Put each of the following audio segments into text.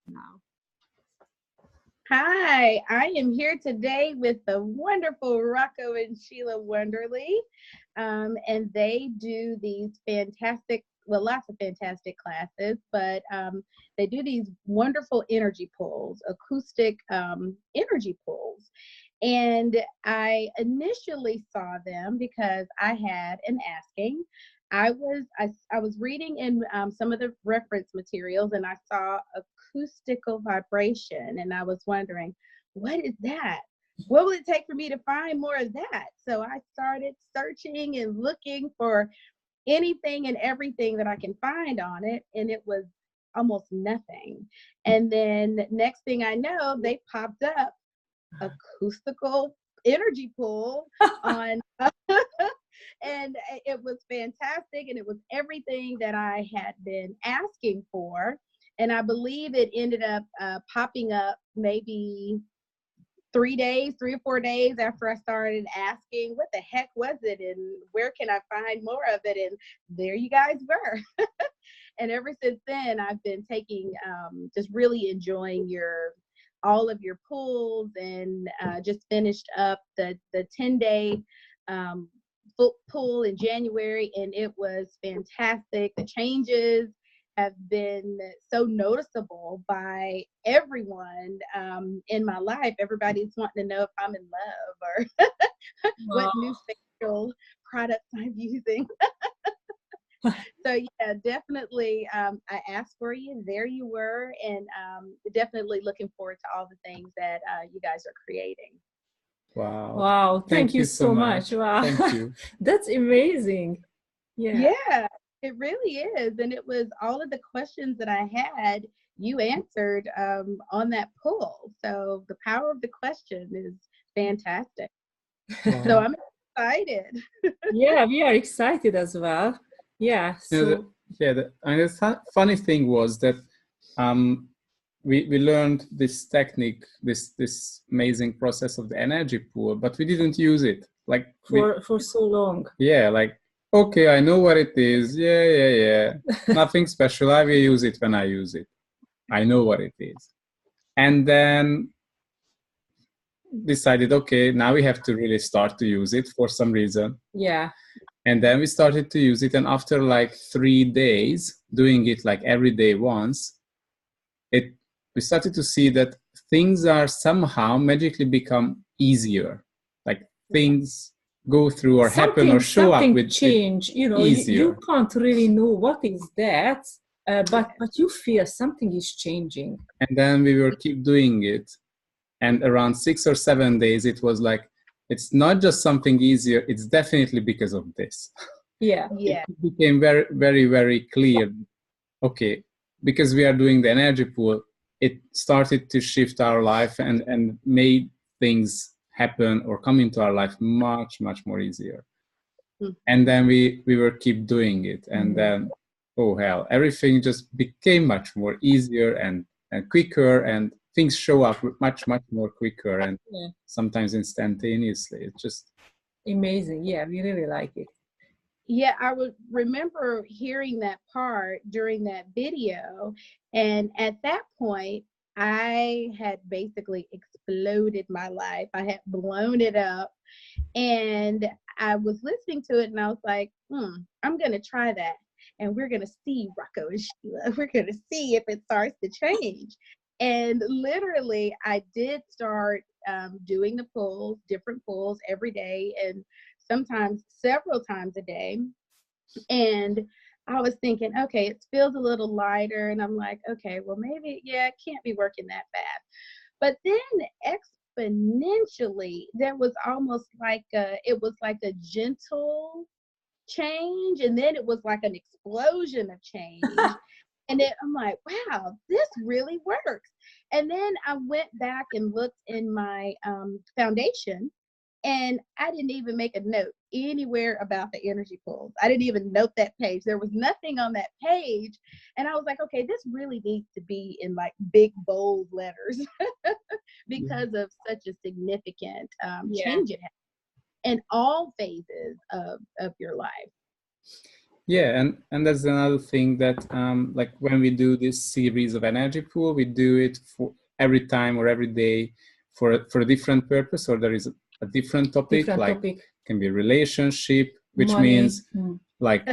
now. Hi, I am here today with the wonderful Rocco and Sheila Wonderly, and they do these fantastic, well, lots of fantastic classes, but they do these wonderful energy pulls, acoustic energy pulls. And I initially saw them because I had an asking. I was reading in some of the reference materials, and I saw acoustical vibration, and I was wondering, what is that? What will it take for me to find more of that? So I started searching and looking for anything and everything that I can find on it, and it was almost nothing. And then next thing I know, they popped up acoustical energy pool on and it was fantastic, and it was everything that I had been asking for. And I believe it ended up popping up maybe 3 or 4 days after I started asking, what the heck was it, and where can I find more of it? And there you guys were. And ever since then, I've been taking, just really enjoying all of your pulls, and just finished up the 10-day pull in January, and it was fantastic. The changes have been so noticeable by everyone in my life. Everybody's wanting to know if I'm in love or what new facial products I'm using. So yeah, definitely. I asked for you. There you were, and definitely looking forward to all the things that you guys are creating. Wow. Wow, thank you so much. Wow. Thank you. That's amazing. Yeah, it really is. And it was all of the questions that I had, you answered on that poll. So the power of the question is fantastic. Wow. So I'm excited. Yeah, we are excited as well. Yeah. So The funny thing was that we learned this technique, this amazing process of the energy pool, but we didn't use it for so long. Yeah, like, okay, I know what it is. Yeah. Nothing special. I will use it when I use it. I know what it is. And then decided, okay, now we have to really start to use it for some reason. Yeah. And then we started to use it, and after like 3 days doing it like every day once, we started to see that things are somehow magically become easier. Like things go through or happen or show up with change. You can't really know what is that, but you feel something is changing. And then we will keep doing it, and around 6 or 7 days, it was like, it's not just something easier, it's definitely because of this. Yeah. Yeah. It became very, very, very clear. Okay, because we are doing the energy pool, it started to shift our life and made things happen or come into our life much, much more easier. Mm-hmm. And then we will keep doing it. And then, oh hell, everything just became much more easier and quicker, and things show up much, much more quicker, and sometimes instantaneously. It's just amazing. Yeah, we really like it. Yeah, I would remember hearing that part during that video. And at that point, I had basically exploded my life. I had blown it up. And I was listening to it, and I was like, I'm going to try that. And we're going to see, Rocco and Sheila, we're going to see if it starts to change. And literally, I did start doing the pulls, different pulls every day, and sometimes several times a day. And I was thinking, okay, it feels a little lighter. And I'm like, okay, well, maybe, it can't be working that fast. But then exponentially, there was almost like it was like a gentle change. And then it was like an explosion of change. And then I'm like, wow, this really works. And then I went back and looked in my foundation, and I didn't even make a note anywhere about the energy pools. I didn't even note that page. There was nothing on that page. And I was like, okay, this really needs to be in like big, bold letters because of such a significant change it has in all phases of your life. Yeah, and that's another thing that like when we do this series of energy pool, we do it for every time or every day for a different purpose, or there is a different topic. Can be relationship, which money. Means like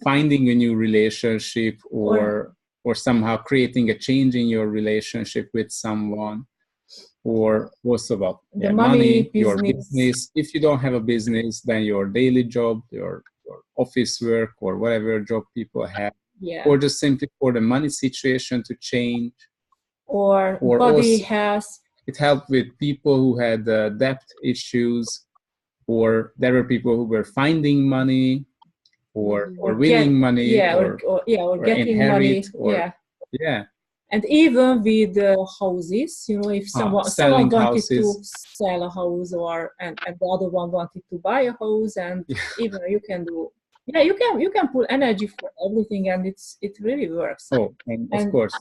finding a new relationship, or somehow creating a change in your relationship with someone, or also about money, your business. If you don't have a business, then your daily job, your office work, or whatever job people have, or just simply for the money situation to change, or body health. It helped with people who had debt issues, or there were people who were finding money, or winning money, or getting money, and even with houses, you know, if someone wanted to sell a house, and the other one wanted to buy a house, and even you can do, you can pull energy for everything, and it really works. Oh, and of course,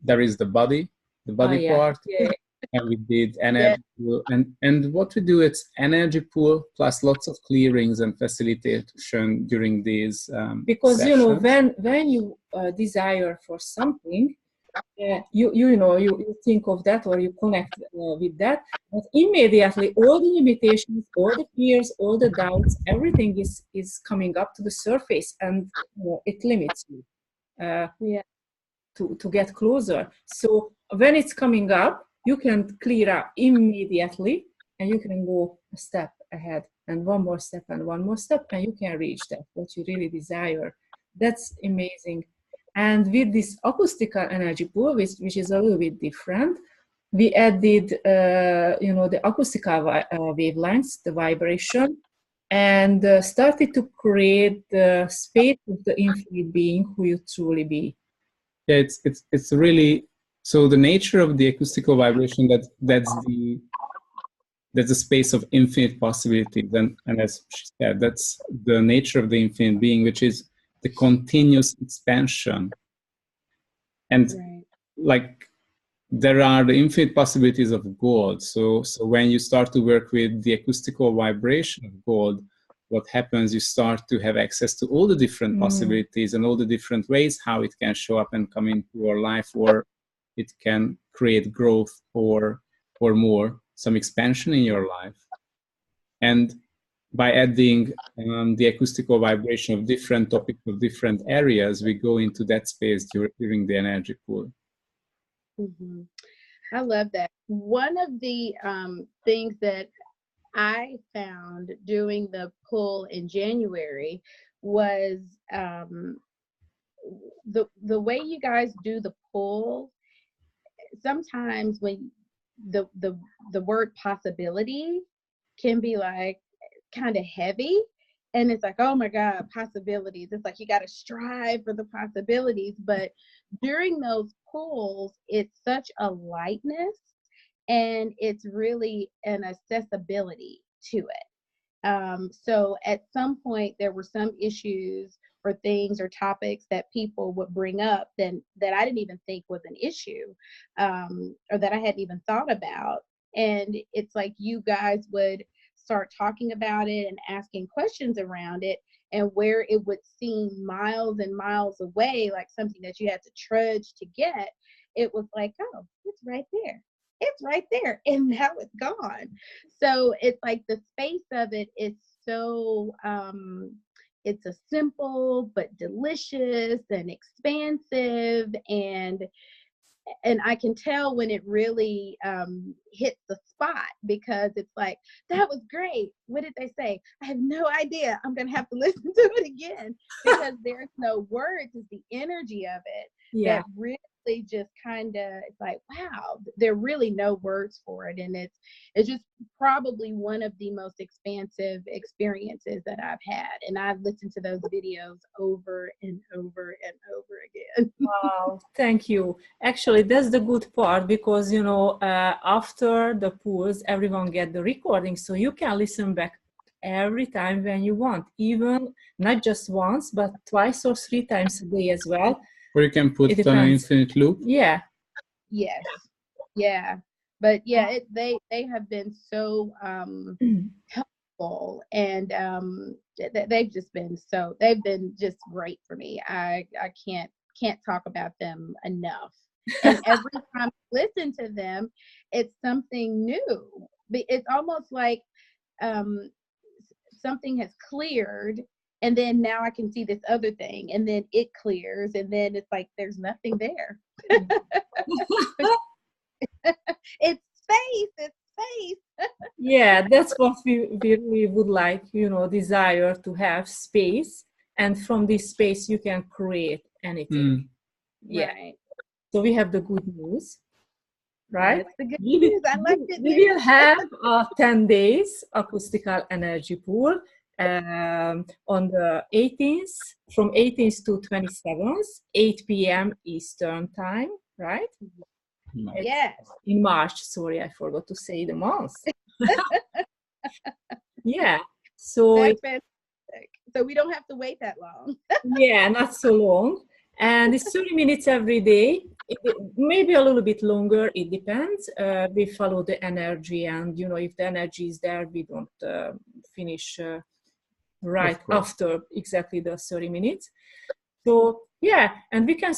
there is the body part. And we did energy pool, and what we do, it's energy pool plus lots of clearings and facilitation during these because sessions. You know, when you desire for something, you think of that, or you connect with that, but immediately all the limitations, all the fears, all the doubts, everything is coming up to the surface, and it limits you to get closer. So when it's coming up, you can clear up immediately, and you can go a step ahead, and one more step, and one more step, and you can reach that, what you really desire. That's amazing. And with this acoustical energy pool, which is a little bit different, we added, the acoustical wavelengths, the vibration, and started to create the space of the infinite being who you truly be. Yeah, it's really, so the nature of the acoustical vibration, that's the space of infinite possibilities, and as she said, that's the nature of the infinite being, which is the continuous expansion. And like there are the infinite possibilities of gold. So when you start to work with the acoustical vibration of gold, what happens, you start to have access to all the different possibilities and all the different ways how it can show up and come into your life, or it can create growth or more, some expansion in your life. And by adding the acoustical vibration of different topics of different areas, we go into that space during the energy pool. Mm-hmm. I love that. One of the things that I found doing the pull in January was the way you guys do the pull. Sometimes when the word possibility can be like kind of heavy, and it's like, oh my God, possibilities. It's like you got to strive for the possibilities. But during those pulls, it's such a lightness, and it's really an accessibility to it. So at some point, there were some issues or things or topics that people would bring up that I didn't even think was an issue, or that I hadn't even thought about. And it's like you guys would start talking about it and asking questions around it, and where it would seem miles and miles away, like something that you had to trudge to get, it was like, oh, it's right there. It's right there, and now it's gone. So it's like the space of it is so it's a simple but delicious and expansive, and I can tell when it really hits the spot, because it's like, that was great. What did they say? I have no idea. I'm going to have to listen to it again, because there's no words. It's the energy of it that really just kind of, it's like, wow, there are really no words for it. And it's just probably one of the most expansive experiences that I've had. And I've listened to those videos over and over and over again. Wow, thank you. Actually, that's the good part, because, after the pools, everyone get the recording, so you can listen back every time when you want, even not just once, but twice or 3 times a day as well. Or you can put on an infinite loop. Yeah. Yes. Yeah. But yeah, they have been so helpful grateful, and they've been just great for me. I can't talk about them enough. And every time I listen to them, it's something new. It's almost like something has cleared, and then now I can see this other thing, and then it clears, and then it's like there's nothing there. It's space. It's space. Yeah, that's what we really would like, desire to have space. And from this space, you can create anything. Yeah. Right. So we have the good news, right? That's the good news. I like it. We will have a 10 days acoustical energy pool on the 18th, from 18th to 27th, 8 p.m. Eastern time, right? Yes. In March. Sorry, I forgot to say the month. Yeah. So That's fantastic. So we don't have to wait that long. yeah, not so long. And it's 30 minutes every day. Maybe a little bit longer. It depends. We follow the energy, and if the energy is there, we don't finish right after exactly the 30 minutes. So yeah, and we can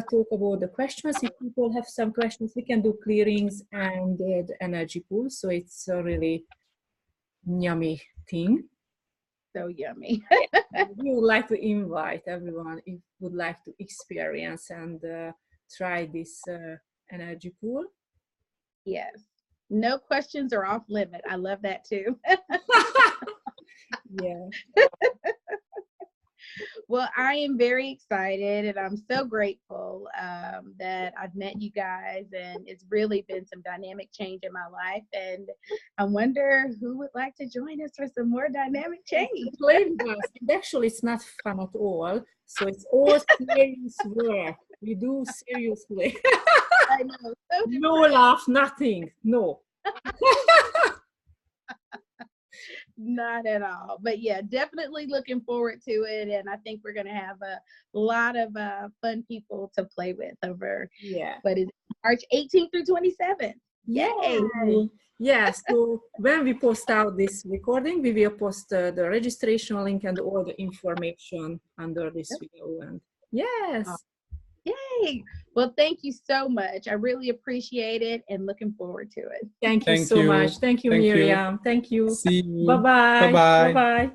talk about the questions. If people have some questions, we can do clearings and the energy pool. So it's a really yummy thing. So yummy. We would like to invite everyone if would like to experience and try this energy pool. Yes. No questions are off limit. I love that too. Yeah. Well, I am very excited, and I'm so grateful that I've met you guys, and it's really been some dynamic change in my life. And I wonder who would like to join us for some more dynamic change. Play with us. And actually, it's not fun at all. So it's all serious work. We do seriously. I know. So No laugh, nothing. No. Not at all. But yeah, definitely looking forward to it. And I think we're going to have a lot of fun people to play with over what is March 18th through 27th. Yay! Yeah, so when we post out this recording, we will post the registration link and all the information under this video. And yes. Yay! Well, thank you so much. I really appreciate it and looking forward to it. Thank you so much. Thank you, Miriam. Thank you. See you. Bye-bye. Bye-bye. Bye-bye.